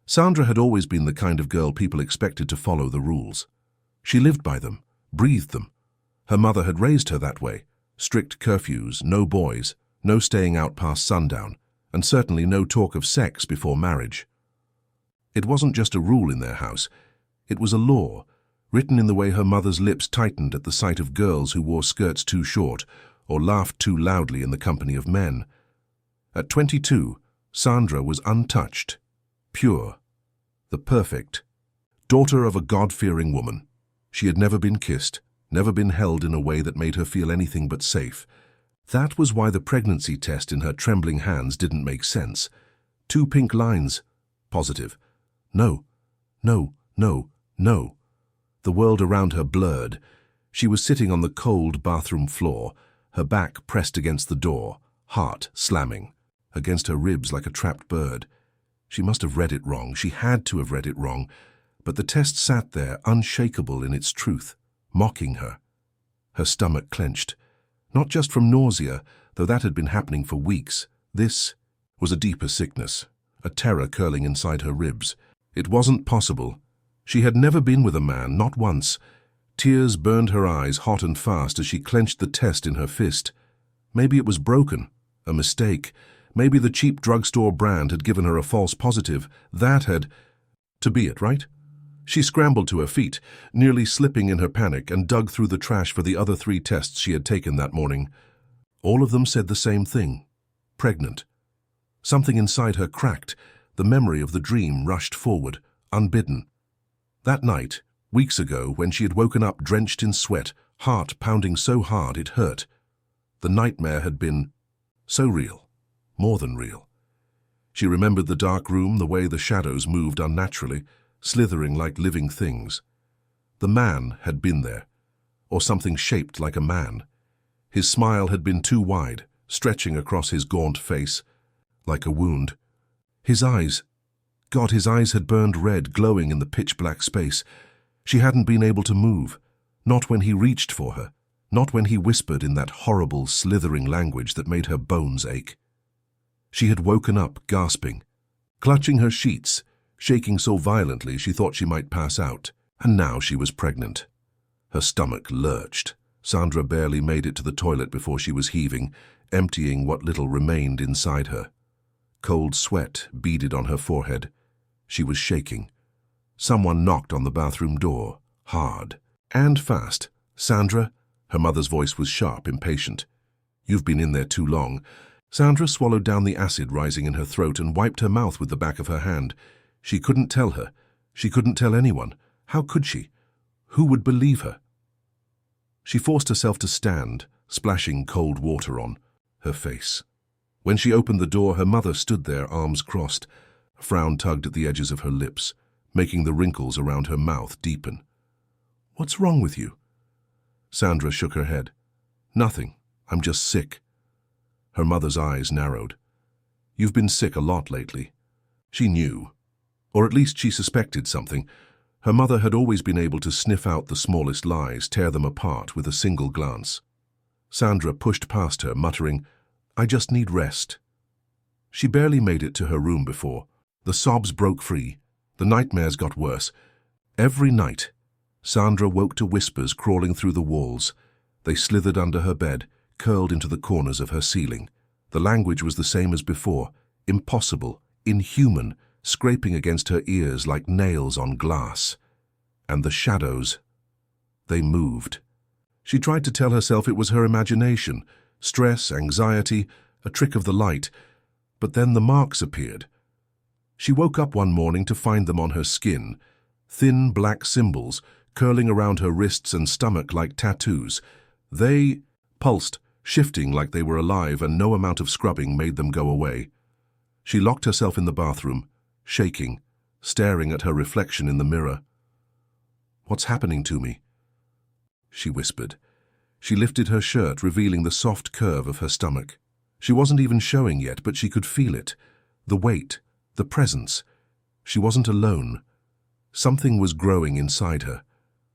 Sandra had always been the kind of girl people expected to follow the rules. She lived by them, breathed them. Her mother had raised her that way. Strict curfews, no boys, no staying out past sundown, and certainly no talk of sex before marriage. It wasn't just a rule in their house. It was a law, written in the way her mother's lips tightened at the sight of girls who wore skirts too short or laughed too loudly in the company of men. At 22, Sandra was untouched, pure, the perfect, daughter of a God-fearing woman. She had never been kissed, never been held in a way that made her feel anything but safe. That was why the pregnancy test in her trembling hands didn't make sense. 2 pink lines. Positive. No, no, no, no. The world around her blurred. She was sitting on the cold bathroom floor, her back pressed against the door, heart slamming against her ribs like a trapped bird. She must have read it wrong. She had to have read it wrong. But the test sat there, unshakable in its truth, mocking her. Her stomach clenched. Not just from nausea, though that had been happening for weeks. This was a deeper sickness, a terror curling inside her ribs. It wasn't possible. She had never been with a man, not once. Tears burned her eyes hot and fast as she clenched the test in her fist. Maybe it was broken, a mistake. Maybe the cheap drugstore brand had given her a false positive. That had to be it, right? She scrambled to her feet, nearly slipping in her panic, and dug through the trash for the other 3 tests she had taken that morning. All of them said the same thing. Pregnant. Something inside her cracked. The memory of the dream rushed forward, unbidden. That night, weeks ago, when she had woken up drenched in sweat, heart pounding so hard it hurt. The nightmare had been so real. More than real. She remembered the dark room, the way the shadows moved unnaturally, slithering like living things. The man had been there, or something shaped like a man. His smile had been too wide, stretching across his gaunt face, like a wound. His eyes, God, his eyes had burned red, glowing in the pitch-black space. She hadn't been able to move, not when he reached for her, not when he whispered in that horrible, slithering language that made her bones ache. She had woken up, gasping, clutching her sheets, shaking so violently she thought she might pass out, and now she was pregnant. Her stomach lurched. Sandra barely made it to the toilet before she was heaving, emptying what little remained inside her. Cold sweat beaded on her forehead. She was shaking. Someone knocked on the bathroom door, hard and fast. "Sandra?" Her mother's voice was sharp, impatient. "You've been in there too long." Sandra swallowed down the acid rising in her throat and wiped her mouth with the back of her hand. She couldn't tell her. She couldn't tell anyone. How could she? Who would believe her? She forced herself to stand, splashing cold water on her face. When she opened the door, her mother stood there, arms crossed. A frown tugged at the edges of her lips, making the wrinkles around her mouth deepen. "What's wrong with you?" Sandra shook her head. "Nothing. I'm just sick." Her mother's eyes narrowed. "You've been sick a lot lately." She knew. Or at least she suspected something. Her mother had always been able to sniff out the smallest lies, tear them apart with a single glance. Sandra pushed past her, muttering, "I just need rest." She barely made it to her room before. The sobs broke free. The nightmares got worse. Every night, Sandra woke to whispers crawling through the walls. They slithered under her bed, curled into the corners of her ceiling. The language was the same as before, impossible, inhuman, scraping against her ears like nails on glass. And the shadows, they moved. She tried to tell herself it was her imagination, stress, anxiety, a trick of the light, but then the marks appeared. She woke up one morning to find them on her skin, thin black symbols curling around her wrists and stomach like tattoos. They pulsed, shifting like they were alive, and no amount of scrubbing made them go away. She locked herself in the bathroom, shaking, staring at her reflection in the mirror. "What's happening to me?" she whispered. She lifted her shirt, revealing the soft curve of her stomach. She wasn't even showing yet, but she could feel it. The weight, the presence. She wasn't alone. Something was growing inside her.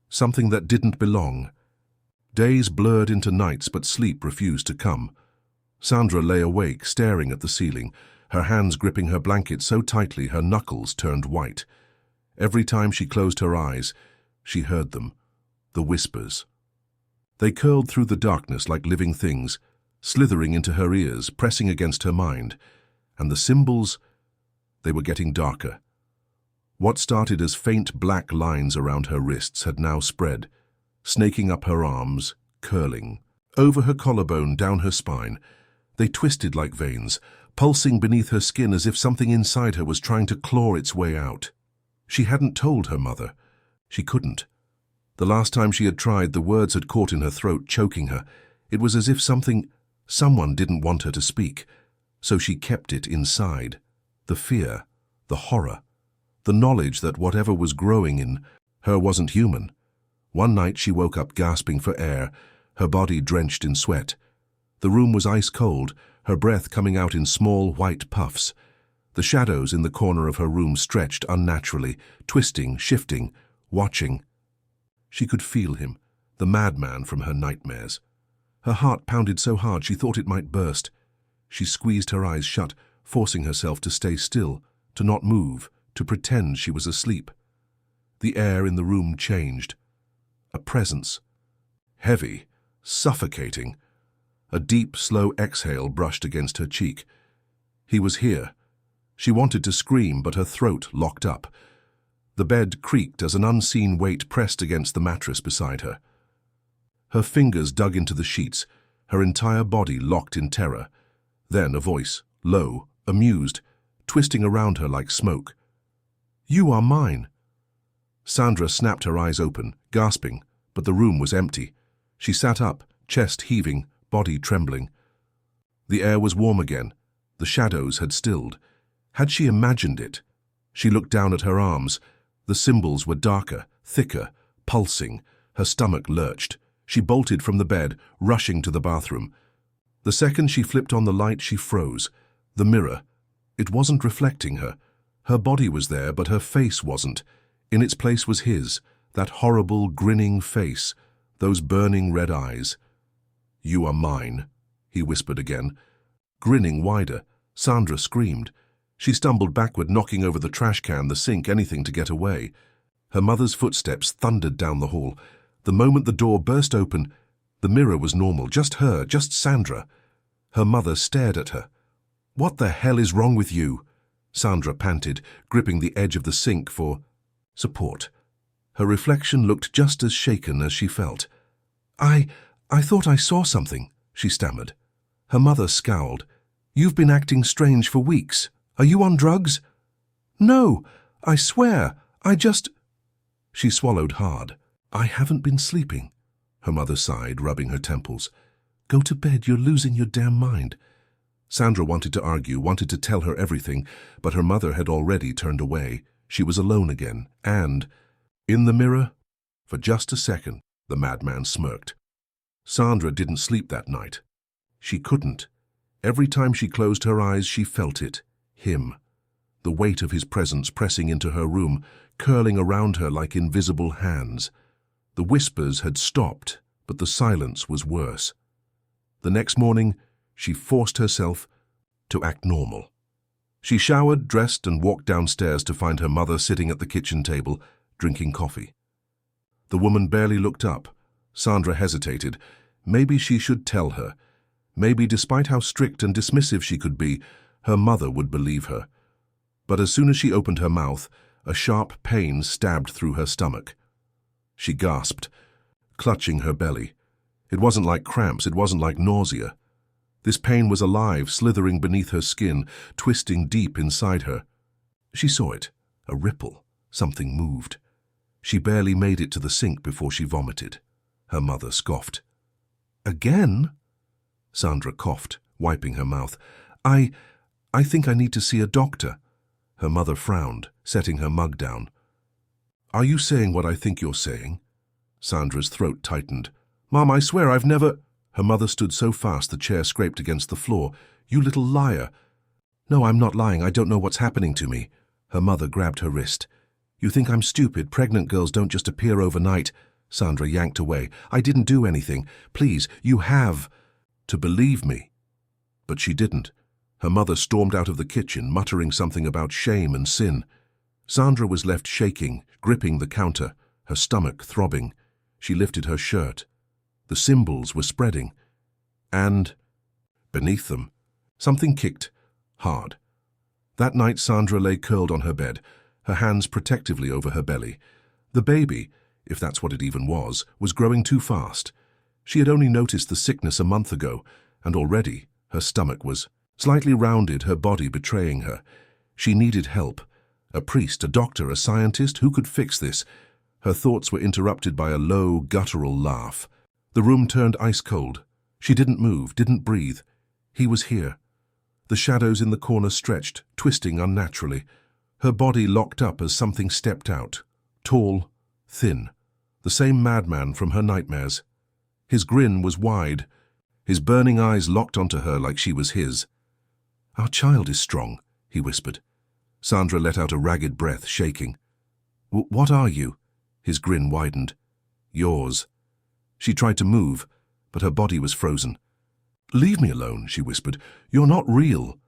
Something that didn't belong. Days blurred into nights, but sleep refused to come. Sandra lay awake, staring at the ceiling. her hands gripping her blanket so tightly her knuckles turned white. Every time she closed her eyes, she heard them, the whispers. They curled through the darkness like living things, slithering into her ears, pressing against her mind. And the symbols, they were getting darker. What started as faint black lines around her wrists had now spread, snaking up her arms, curling, over her collarbone, down her spine. They twisted like veins, pulsing beneath her skin as if something inside her was trying to claw its way out. She hadn't told her mother. She couldn't. The last time she had tried, the words had caught in her throat, choking her. It was as if someone didn't want her to speak, so she kept it inside. The fear, the horror, the knowledge that whatever was growing in her wasn't human. One night she woke up gasping for air, her body drenched in sweat. The room was ice cold, her breath coming out in small white puffs. The shadows in the corner of her room stretched unnaturally, twisting, shifting, watching. She could feel him, the madman from her nightmares. Her heart pounded so hard she thought it might burst. She squeezed her eyes shut, forcing herself to stay still, to not move, to pretend she was asleep. The air in the room changed. A presence. Heavy, suffocating. A deep, slow exhale brushed against her cheek. He was here. She wanted to scream, but her throat locked up. The bed creaked as an unseen weight pressed against the mattress beside her. Her fingers dug into the sheets, her entire body locked in terror. Then a voice, low, amused, twisting around her like smoke. "You are mine." Sandra snapped her eyes open, gasping, but the room was empty. She sat up, chest heaving, body trembling. The air was warm again. The shadows had stilled. Had she imagined it? She looked down at her arms. The symbols were darker, thicker, pulsing. Her stomach lurched. She bolted from the bed, rushing to the bathroom. The second she flipped on the light, she froze. The mirror. It wasn't reflecting her. Her body was there, but her face wasn't. In its place was his, that horrible, grinning face, those burning red eyes. "You are mine," he whispered again. Grinning wider, Sandra screamed. She stumbled backward, knocking over the trash can, the sink, anything to get away. Her mother's footsteps thundered down the hall. The moment the door burst open, the mirror was normal, just her, just Sandra. Her mother stared at her. "What the hell is wrong with you?" Sandra panted, gripping the edge of the sink for support. Her reflection looked just as shaken as she felt. I thought I saw something," she stammered. Her mother scowled. "You've been acting strange for weeks. Are you on drugs?" "No, I swear, I just—" She swallowed hard. "I haven't been sleeping," her mother sighed, rubbing her temples. "Go to bed, you're losing your damn mind." Sandra wanted to argue, wanted to tell her everything, but her mother had already turned away. She was alone again, and, in the mirror, for just a second, the madman smirked. Sandra didn't sleep that night. She couldn't. Every time she closed her eyes, she felt it. Him. The weight of his presence pressing into her room, curling around her like invisible hands. The whispers had stopped, but the silence was worse. The next morning, she forced herself to act normal. She showered, dressed, and walked downstairs to find her mother sitting at the kitchen table, drinking coffee. The woman barely looked up. Sandra hesitated. Maybe she should tell her. Maybe, despite how strict and dismissive she could be, her mother would believe her. But as soon as she opened her mouth, a sharp pain stabbed through her stomach. She gasped, clutching her belly. It wasn't like cramps, it wasn't like nausea. This pain was alive, slithering beneath her skin, twisting deep inside her. She saw it, a ripple. Something moved. She barely made it to the sink before she vomited. Her mother scoffed. "Again?" Sandra coughed, wiping her mouth. I think I need to see a doctor." Her mother frowned, setting her mug down. "Are you saying what I think you're saying?" Sandra's throat tightened. "Mom, I swear I've never—" Her mother stood so fast the chair scraped against the floor. "You little liar." "No, I'm not lying. I don't know what's happening to me." Her mother grabbed her wrist. "You think I'm stupid? Pregnant girls don't just appear overnight." Sandra yanked away. "I didn't do anything. Please, you have to believe me." But she didn't. Her mother stormed out of the kitchen, muttering something about shame and sin. Sandra was left shaking, gripping the counter, her stomach throbbing. She lifted her shirt. The symbols were spreading. And beneath them, something kicked hard. That night Sandra lay curled on her bed, her hands protectively over her belly. The baby, if that's what it even was growing too fast. She had only noticed the sickness a month ago, and already her stomach was slightly rounded, her body betraying her. She needed help. A priest, a doctor, a scientist, who could fix this? Her thoughts were interrupted by a low, guttural laugh. The room turned ice cold. She didn't move, didn't breathe. He was here. The shadows in the corner stretched, twisting unnaturally. Her body locked up as something stepped out. Tall, thin. The same madman from her nightmares. His grin was wide. His burning eyes locked onto her like she was his. "Our child is strong," he whispered. Sandra let out a ragged breath, shaking. "What are you?" His grin widened. "Yours." She tried to move, but her body was frozen. "Leave me alone," she whispered. "You're not real."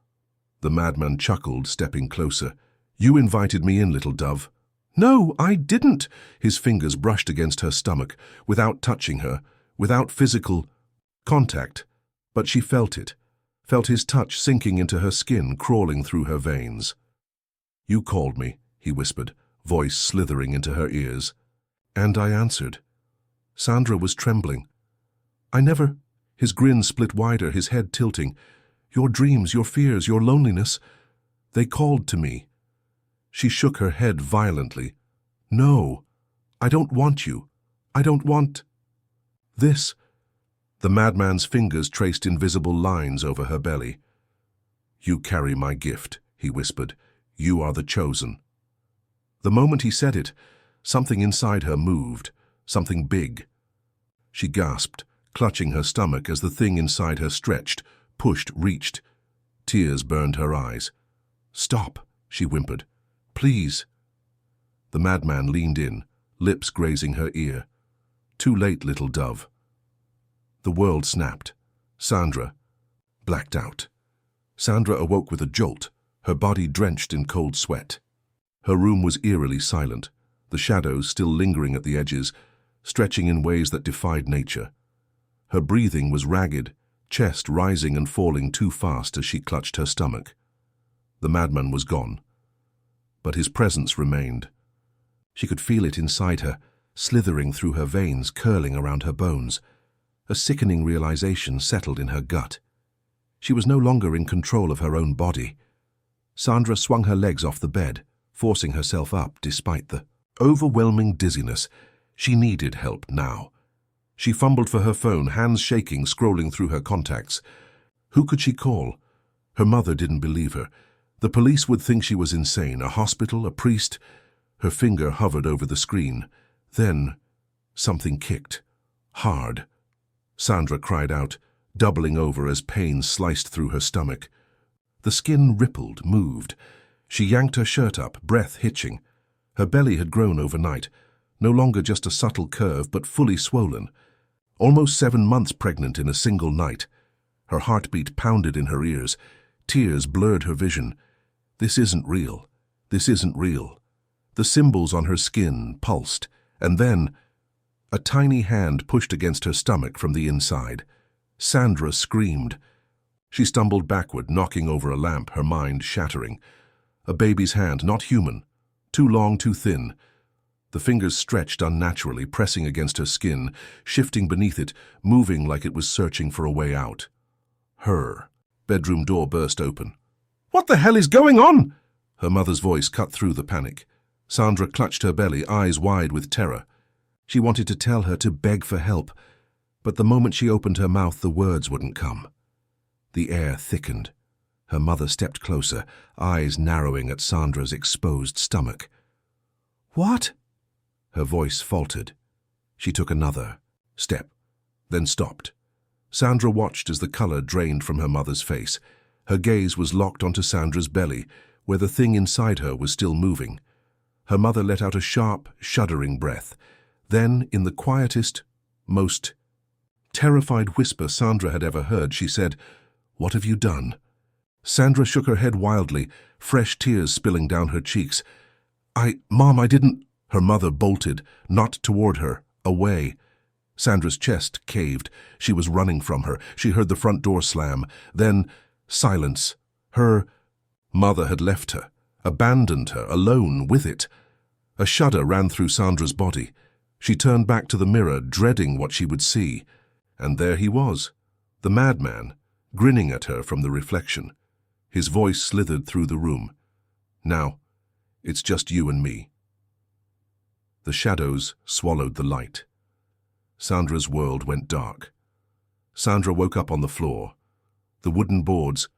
The madman chuckled, stepping closer. "You invited me in, little dove." "No, I didn't." His fingers brushed against her stomach, without touching her, without physical contact. But she felt it, felt his touch sinking into her skin, crawling through her veins. "You called me," he whispered, voice slithering into her ears. "And I answered." Sandra was trembling. "I never—" His grin split wider, his head tilting. "Your dreams, your fears, your loneliness, they called to me." She shook her head violently. "No, I don't want you. I don't want this." The madman's fingers traced invisible lines over her belly. "You carry my gift," he whispered. "You are the chosen." The moment he said it, something inside her moved, something big. She gasped, clutching her stomach as the thing inside her stretched, pushed, reached. Tears burned her eyes. "Stop," she whimpered. "Please." The madman leaned in, lips grazing her ear. "Too late, little dove." The world snapped. Sandra blacked out. Sandra awoke with a jolt, her body drenched in cold sweat. Her room was eerily silent, the shadows still lingering at the edges, stretching in ways that defied nature. Her breathing was ragged, chest rising and falling too fast as she clutched her stomach. The madman was gone, but his presence remained. She could feel it inside her, slithering through her veins, curling around her bones. A sickening realization settled in her gut. She was no longer in control of her own body. Sandra swung her legs off the bed, forcing herself up despite the overwhelming dizziness. She needed help now. She fumbled for her phone, hands shaking, scrolling through her contacts. Who could she call? Her mother didn't believe her. The police would think she was insane. A hospital, a priest. Her finger hovered over the screen. Then something kicked. Hard. Sandra cried out, doubling over as pain sliced through her stomach. The skin rippled, moved. She yanked her shirt up, breath hitching. Her belly had grown overnight, no longer just a subtle curve, but fully swollen. Almost 7 months pregnant in a single night. Her heartbeat pounded in her ears. Tears blurred her vision. This isn't real. This isn't real. The symbols on her skin pulsed, and then a tiny hand pushed against her stomach from the inside. Sandra screamed. She stumbled backward, knocking over a lamp, her mind shattering. A baby's hand, not human. Too long, too thin. The fingers stretched unnaturally, pressing against her skin, shifting beneath it, moving like it was searching for a way out. Her bedroom door burst open. "What the hell is going on?" Her mother's voice cut through the panic. Sandra clutched her belly, eyes wide with terror. She wanted to tell her to beg for help, but the moment she opened her mouth, the words wouldn't come. The air thickened. Her mother stepped closer, eyes narrowing at Sandra's exposed stomach. "What?" Her voice faltered. She took another step, then stopped. Sandra watched as the color drained from her mother's face. Her gaze was locked onto Sandra's belly, where the thing inside her was still moving. Her mother let out a sharp, shuddering breath. Then, in the quietest, most terrified whisper Sandra had ever heard, she said, "What have you done?" Sandra shook her head wildly, fresh tears spilling down her cheeks. Mom, I didn't. Her mother bolted, not toward her, away. Sandra's chest caved. She was running from her. She heard the front door slam. Then, silence. Her mother had left her, abandoned her, alone with it. A shudder ran through Sandra's body. She turned back to the mirror, dreading what she would see. And there he was, the madman, grinning at her from the reflection. His voice slithered through the room. Now, it's just you and me. The shadows swallowed the light. Sandra's world went dark. Sandra woke up on the floor. The wooden boards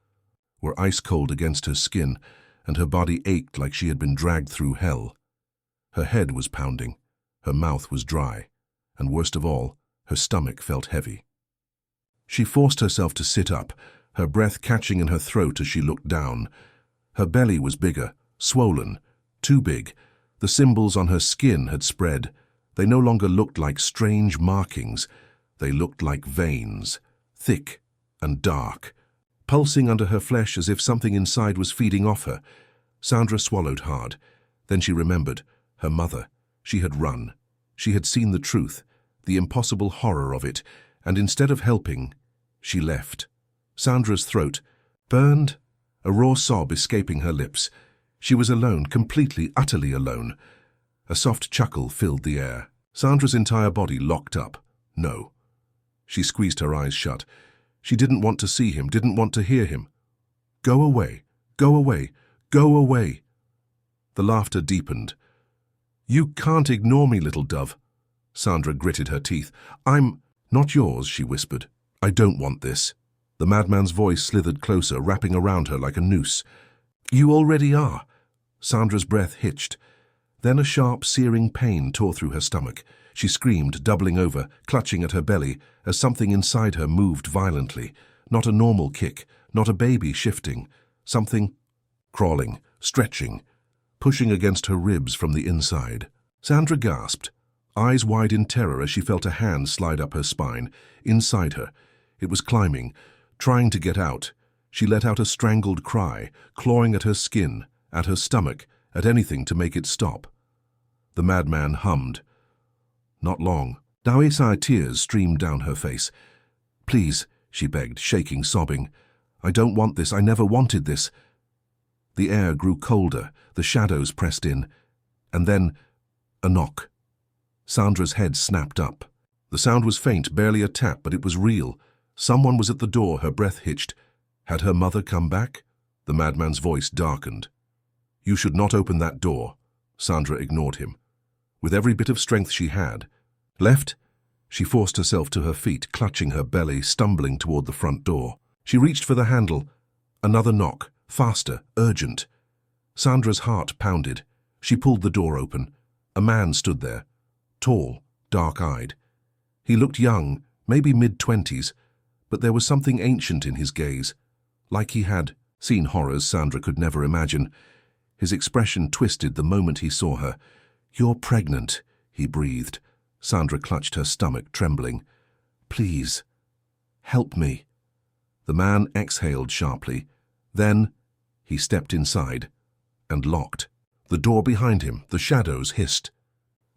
were ice-cold against her skin, and her body ached like she had been dragged through hell. Her head was pounding, her mouth was dry, and worst of all, her stomach felt heavy. She forced herself to sit up, her breath catching in her throat as she looked down. Her belly was bigger, swollen, too big. The symbols on her skin had spread. They no longer looked like strange markings. They looked like veins, thick and dark, pulsing under her flesh as if something inside was feeding off her. Sandra swallowed hard. Then she remembered her mother. She had run. She had seen the truth, the impossible horror of it, and instead of helping, she left. Sandra's throat burned, a raw sob escaping her lips. She was alone, completely, utterly alone. A soft chuckle filled the air. Sandra's entire body locked up. No. She squeezed her eyes shut. She didn't want to see him, didn't want to hear him. Go away, go away, go away. The laughter deepened. You can't ignore me, little dove. Sandra gritted her teeth. I'm not yours, she whispered. I don't want this. The madman's voice slithered closer, wrapping around her like a noose. You already are. Sandra's breath hitched. Then a sharp, searing pain tore through her stomach. She screamed, doubling over, clutching at her belly, as something inside her moved violently. Not a normal kick, not a baby shifting. Something crawling, stretching, pushing against her ribs from the inside. Sandra gasped, eyes wide in terror as she felt a hand slide up her spine, inside her. It was climbing, trying to get out. She let out a strangled cry, clawing at her skin, at her stomach, at anything to make it stop. The madman hummed. Not long. Dawisai tears streamed down her face. Please, she begged, shaking, sobbing. I don't want this. I never wanted this. The air grew colder. The shadows pressed in. And then, a knock. Sandra's head snapped up. The sound was faint, barely a tap, but it was real. Someone was at the door, her breath hitched. Had her mother come back? The madman's voice darkened. You should not open that door. Sandra ignored him. With every bit of strength she had left, she forced herself to her feet, clutching her belly, stumbling toward the front door. She reached for the handle. Another knock, faster, urgent. Sandra's heart pounded. She pulled the door open. A man stood there, tall, dark-eyed. He looked young, maybe mid-20s, but there was something ancient in his gaze, like he had seen horrors Sandra could never imagine. His expression twisted the moment he saw her. You're pregnant, he breathed. Sandra clutched her stomach, trembling. Please, help me. The man exhaled sharply. Then he stepped inside and locked. The door behind him, the shadows hissed.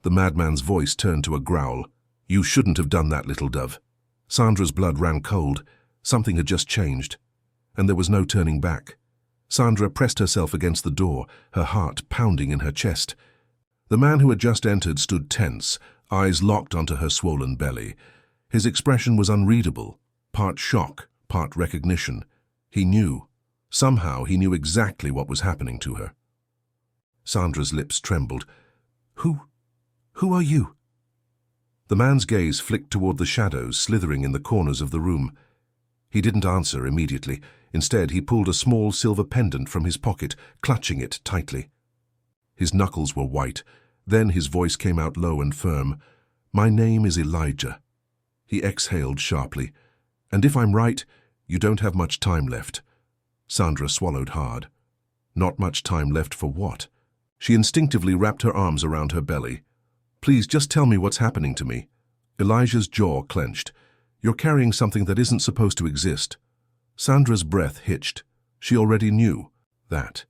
The madman's voice turned to a growl. You shouldn't have done that, little dove. Sandra's blood ran cold. Something had just changed, and there was no turning back. Sandra pressed herself against the door, her heart pounding in her chest. The man who had just entered stood tense, eyes locked onto her swollen belly. His expression was unreadable, part shock, part recognition. He knew. Somehow he knew exactly what was happening to her. Sandra's lips trembled. Who are you? The man's gaze flicked toward the shadows slithering in the corners of the room. He didn't answer immediately. Instead, he pulled a small silver pendant from his pocket, clutching it tightly. His knuckles were white. Then his voice came out low and firm. My name is Elijah. He exhaled sharply. And if I'm right, you don't have much time left. Sandra swallowed hard. Not much time left for what? She instinctively wrapped her arms around her belly. Please, just tell me what's happening to me. Elijah's jaw clenched. You're carrying something that isn't supposed to exist. Sandra's breath hitched. She already knew that.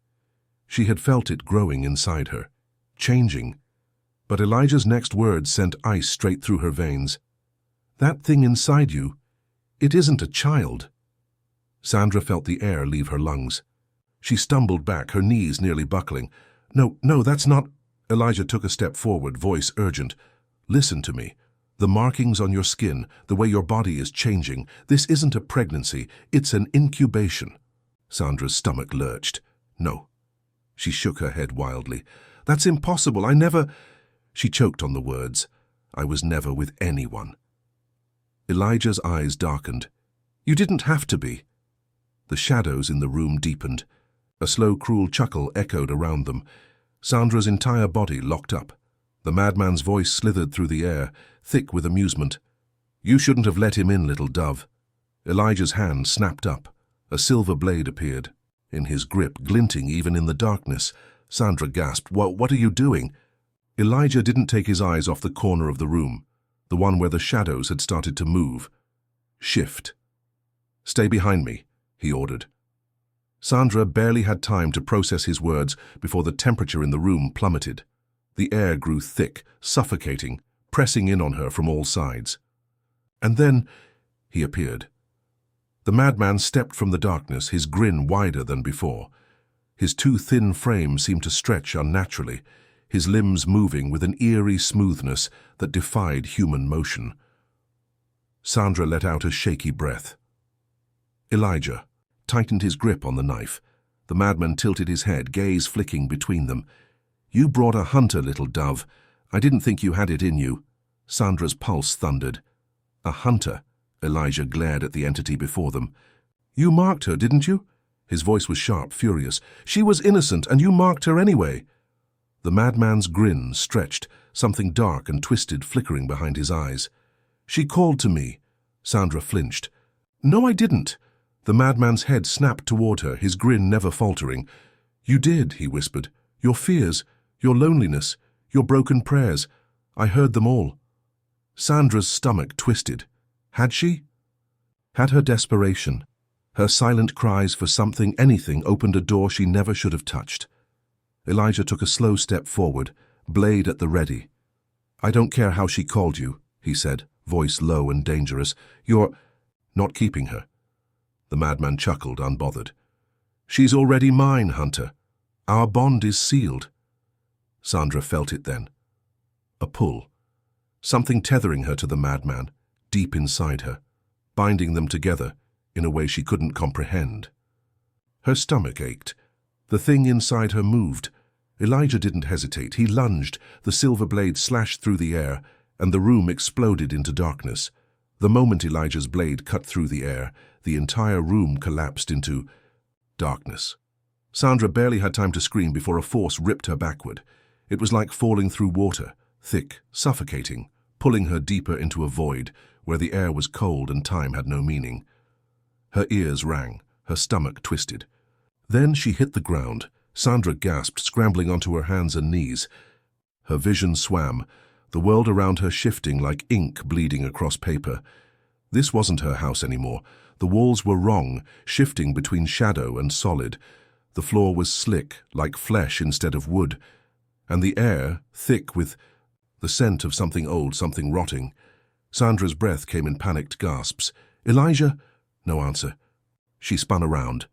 She had felt it growing inside her, changing. But Elijah's next words sent ice straight through her veins. "That thing inside you, it isn't a child." Sandra felt the air leave her lungs. She stumbled back, her knees nearly buckling. No, that's not—" Elijah took a step forward, voice urgent. "Listen to me. The markings on your skin, the way your body is changing, this isn't a pregnancy, it's an incubation." Sandra's stomach lurched. "No." She shook her head wildly. "That's impossible. I never—" She choked on the words. "I was never with anyone." Elijah's eyes darkened. "You didn't have to be." The shadows in the room deepened. A slow, cruel chuckle echoed around them. Sandra's entire body locked up. The madman's voice slithered through the air, thick with amusement. "You shouldn't have let him in, little dove." Elijah's hand snapped up. A silver blade appeared. In his grip, glinting even in the darkness, Sandra gasped, What are you doing?" Elijah didn't take his eyes off the corner of the room, the one where the shadows had started to move. "Shift." "Stay behind me," he ordered. Sandra barely had time to process his words before the temperature in the room plummeted. The air grew thick, suffocating, pressing in on her from all sides. And then he appeared. The madman stepped from the darkness, his grin wider than before. His too thin frame seemed to stretch unnaturally, his limbs moving with an eerie smoothness that defied human motion. Sandra let out a shaky breath. Elijah tightened his grip on the knife. The madman tilted his head, gaze flicking between them. "You brought a hunter, little dove. I didn't think you had it in you." Sandra's pulse thundered. "A hunter?" Elijah glared at the entity before them. "You marked her, didn't you?" His voice was sharp, furious. "She was innocent, and you marked her anyway." The madman's grin stretched, something dark and twisted flickering behind his eyes. "She called to me." Sandra flinched. "No, I didn't." The madman's head snapped toward her, his grin never faltering. "You did," he whispered. "Your fears, your loneliness, your broken prayers. I heard them all." Sandra's stomach twisted. Had she? Had her desperation, her silent cries for something, anything, opened a door she never should have touched? Elijah took a slow step forward, blade at the ready. "I don't care how she called you," he said, voice low and dangerous. "You're not keeping her." The madman chuckled, unbothered. "She's already mine, Hunter. Our bond is sealed." Sandra felt it then. A pull. Something tethering her to the madman, deep inside her, binding them together in a way she couldn't comprehend. Her stomach ached. The thing inside her moved. Elijah didn't hesitate. He lunged, the silver blade slashed through the air, and the room exploded into darkness. The moment Elijah's blade cut through the air, the entire room collapsed into darkness. Sandra barely had time to scream before a force ripped her backward. It was like falling through water, thick, suffocating, pulling her deeper into a void where the air was cold and time had no meaning. Her ears rang, her stomach twisted. Then she hit the ground. Sandra gasped, scrambling onto her hands and knees. Her vision swam, the world around her shifting like ink bleeding across paper. This wasn't her house anymore. The walls were wrong, shifting between shadow and solid. The floor was slick, like flesh instead of wood, and the air thick with the scent of something old, something rotting. Sandra's breath came in panicked gasps. "Elijah?" No answer. She spun around,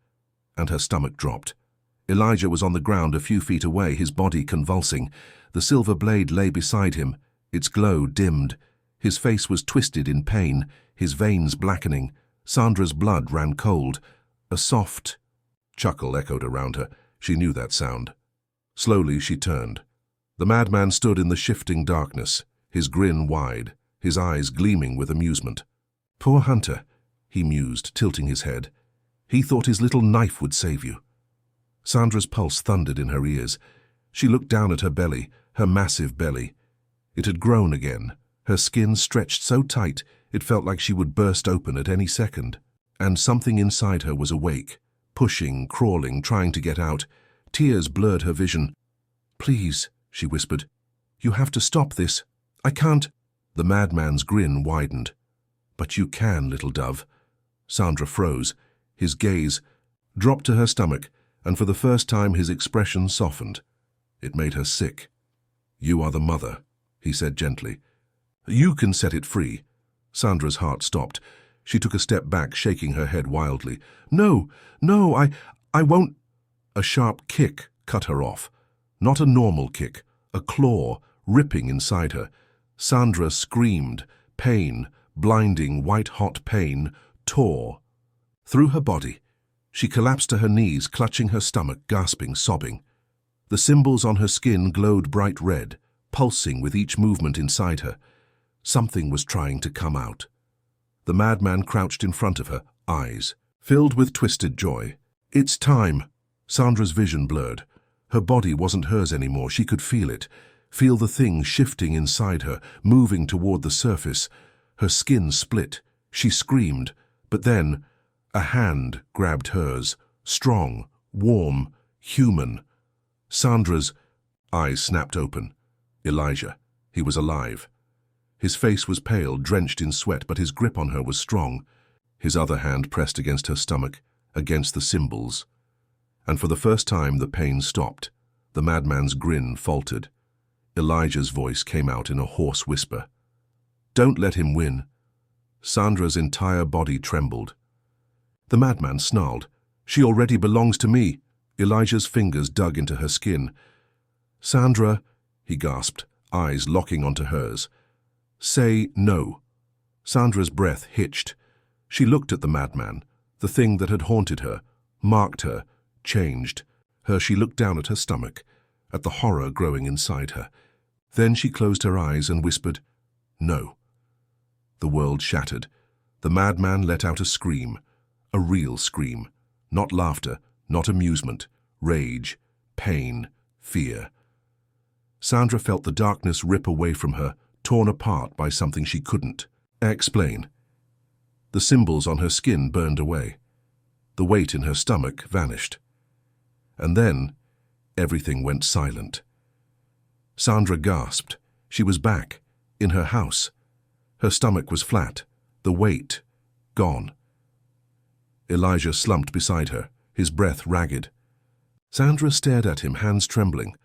and her stomach dropped. Elijah was on the ground a few feet away, his body convulsing. The silver blade lay beside him, its glow dimmed. His face was twisted in pain, his veins blackening. Sandra's blood ran cold. A soft chuckle echoed around her. She knew that sound. Slowly she turned. The madman stood in the shifting darkness, his grin wide, his eyes gleaming with amusement. "Poor Hunter," he mused, tilting his head. "He thought his little knife would save you." Sandra's pulse thundered in her ears. She looked down at her belly, her massive belly. It had grown again, her skin stretched so tight it felt like she would burst open at any second. And something inside her was awake, pushing, crawling, trying to get out. Tears blurred her vision. "Please," she whispered. "You have to stop this. I can't." The madman's grin widened. "But you can, little dove." Sandra froze, his gaze. dropped to her stomach, and for the first time his expression softened. It made her sick. "You are the mother," he said gently. "You can set it free." Sandra's heart stopped. She took a step back, shaking her head wildly. "No, no, I won't." A sharp kick cut her off. Not a normal kick, a claw, ripping inside her. Sandra screamed. Pain, blinding, white-hot pain, tore through her body. She collapsed to her knees, clutching her stomach, gasping, sobbing. The symbols on her skin glowed bright red, pulsing with each movement inside her. Something was trying to come out. The madman crouched in front of her, eyes filled with twisted joy. "It's time." Sandra's vision blurred. Her body wasn't hers anymore. She could feel it. Feel the thing shifting inside her, moving toward the surface. Her skin split. She screamed. But then, a hand grabbed hers. Strong, warm, human. Sandra's eyes snapped open. Elijah. He was alive. His face was pale, drenched in sweat, but his grip on her was strong. His other hand pressed against her stomach, against the symbols. And for the first time, the pain stopped. The madman's grin faltered. Elijah's voice came out in a hoarse whisper. "Don't let him win." Sandra's entire body trembled. The madman snarled. "She already belongs to me." Elijah's fingers dug into her skin. "Sandra," he gasped, eyes locking onto hers. "Say no." Sandra's breath hitched. She looked at the madman, the thing that had haunted her, marked her, changed her. She looked down at her stomach, at the horror growing inside her. Then she closed her eyes and whispered, "No." The world shattered. The madman let out a scream, a real scream. Not laughter, not amusement, rage, pain, fear. Sandra felt the darkness rip away from her, torn apart by something she couldn't explain. The symbols on her skin burned away. The weight in her stomach vanished. And then, everything went silent. Sandra gasped. She was back, in her house. Her stomach was flat, the weight gone. Elijah slumped beside her, his breath ragged. Sandra stared at him, hands trembling.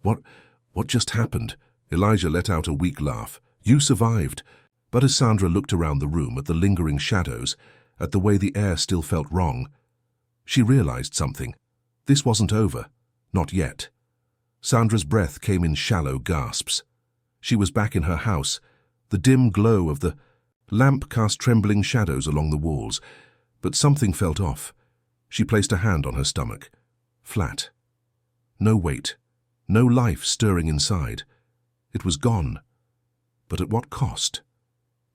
What just happened?" Elijah let out a weak laugh. "You survived." But as Sandra looked around the room at the lingering shadows, at the way the air still felt wrong, she realized something. This wasn't over. Not yet. Sandra's breath came in shallow gasps. She was back in her house. The dim glow of the lamp cast trembling shadows along the walls. But something felt off. She placed a hand on her stomach. Flat. No weight. No life stirring inside. It was gone. But at what cost?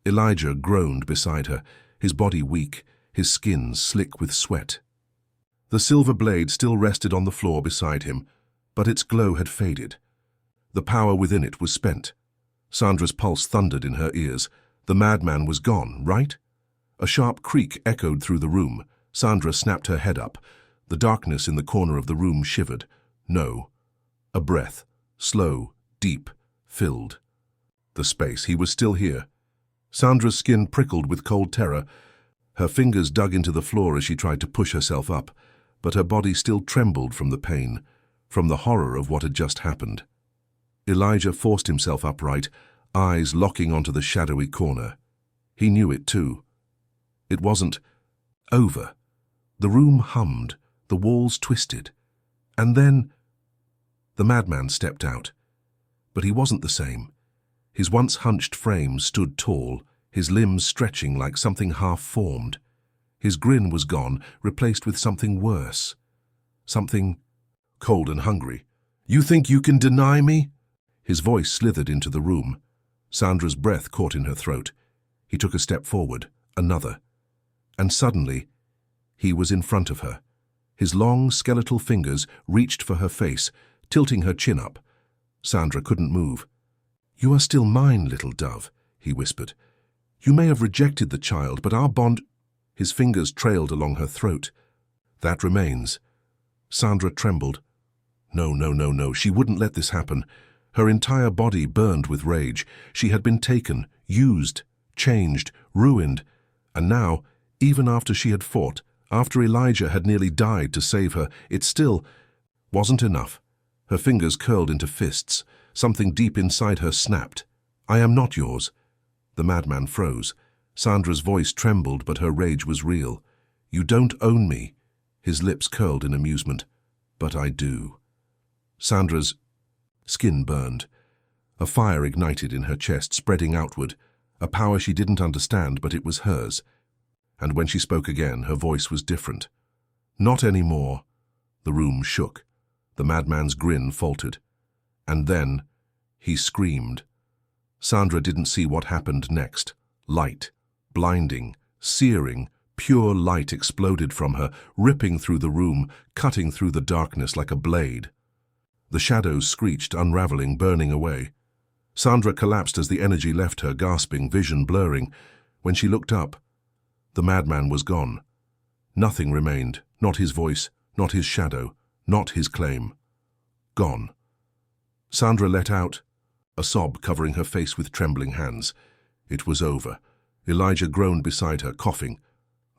Elijah groaned beside her, his body weak, his skin slick with sweat. The silver blade still rested on the floor beside him, but its glow had faded. The power within it was spent. Sandra's pulse thundered in her ears. The madman was gone, right? A sharp creak echoed through the room. Sandra snapped her head up. The darkness in the corner of the room shivered. No. A breath, slow, deep, filled the space. He was still here. Sandra's skin prickled with cold terror. Her fingers dug into the floor as she tried to push herself up, but her body still trembled from the pain, from the horror of what had just happened. Elijah forced himself upright, eyes locking onto the shadowy corner. He knew it too. It wasn't over. The room hummed, the walls twisted. And then the madman stepped out. But he wasn't the same. His once hunched frame stood tall, his limbs stretching like something half-formed. His grin was gone, replaced with something worse. Something cold and hungry. "You think you can deny me?" His voice slithered into the room. Sandra's breath caught in her throat. He took a step forward, another. And suddenly, he was in front of her. His long, skeletal fingers reached for her face, tilting her chin up. Sandra couldn't move. "You are still mine, little dove," he whispered. "You may have rejected the child, but our bond—" His fingers trailed along her throat. "That remains." Sandra trembled. No. She wouldn't let this happen. Her entire body burned with rage. She had been taken, used, changed, ruined. And now, even after she had fought, After Elijah had nearly died to save her, it still wasn't enough. Her fingers curled into fists. Something deep inside her snapped. "I am not yours." The madman froze. Sandra's voice trembled, but her rage was real. "You don't own me." His lips curled in amusement. "But I do." Sandra's skin burned. A fire ignited in her chest, spreading outward. A power she didn't understand, but it was hers. And when she spoke again, her voice was different. "Not anymore." The room shook. The madman's grin faltered. And then he screamed. Sandra didn't see what happened next. Light, blinding, searing, pure light exploded from her, ripping through the room, cutting through the darkness like a blade. The shadows screeched, unraveling, burning away. Sandra collapsed as the energy left her, gasping, vision blurring. When she looked up, the madman was gone. Nothing remained, not his voice, not his shadow, not his claim. Gone. Sandra let out a sob, covering her face with trembling hands. It was over. Elijah groaned beside her, coughing.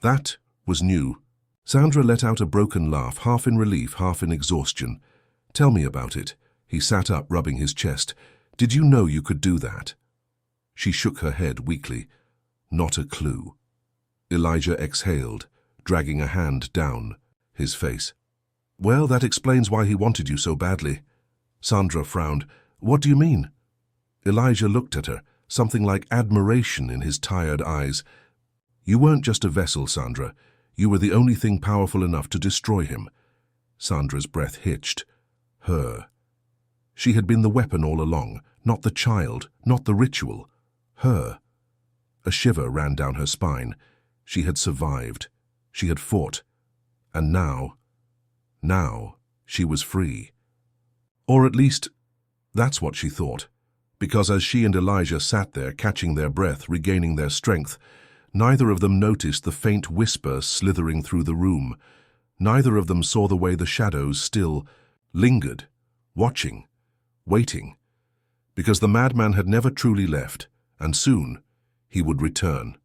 That was new. Sandra let out a broken laugh, half in relief, half in exhaustion. "Tell me about it." He sat up, rubbing his chest. "Did you know you could do that?" She shook her head weakly. "Not a clue." Elijah exhaled, dragging a hand down his face. "Well, that explains why he wanted you so badly." Sandra frowned. "What do you mean?" Elijah looked at her, something like admiration in his tired eyes. "You weren't just a vessel, Sandra. You were the only thing powerful enough to destroy him." Sandra's breath hitched. Her. She had been the weapon all along, not the child, not the ritual. Her. A shiver ran down her spine. She had survived. She had fought. And now she was free. Or at least, that's what she thought. Because as she and Elijah sat there, catching their breath, regaining their strength, neither of them noticed the faint whisper slithering through the room. Neither of them saw the way the shadows still lingered, watching, waiting. Because the madman had never truly left, and soon he would return.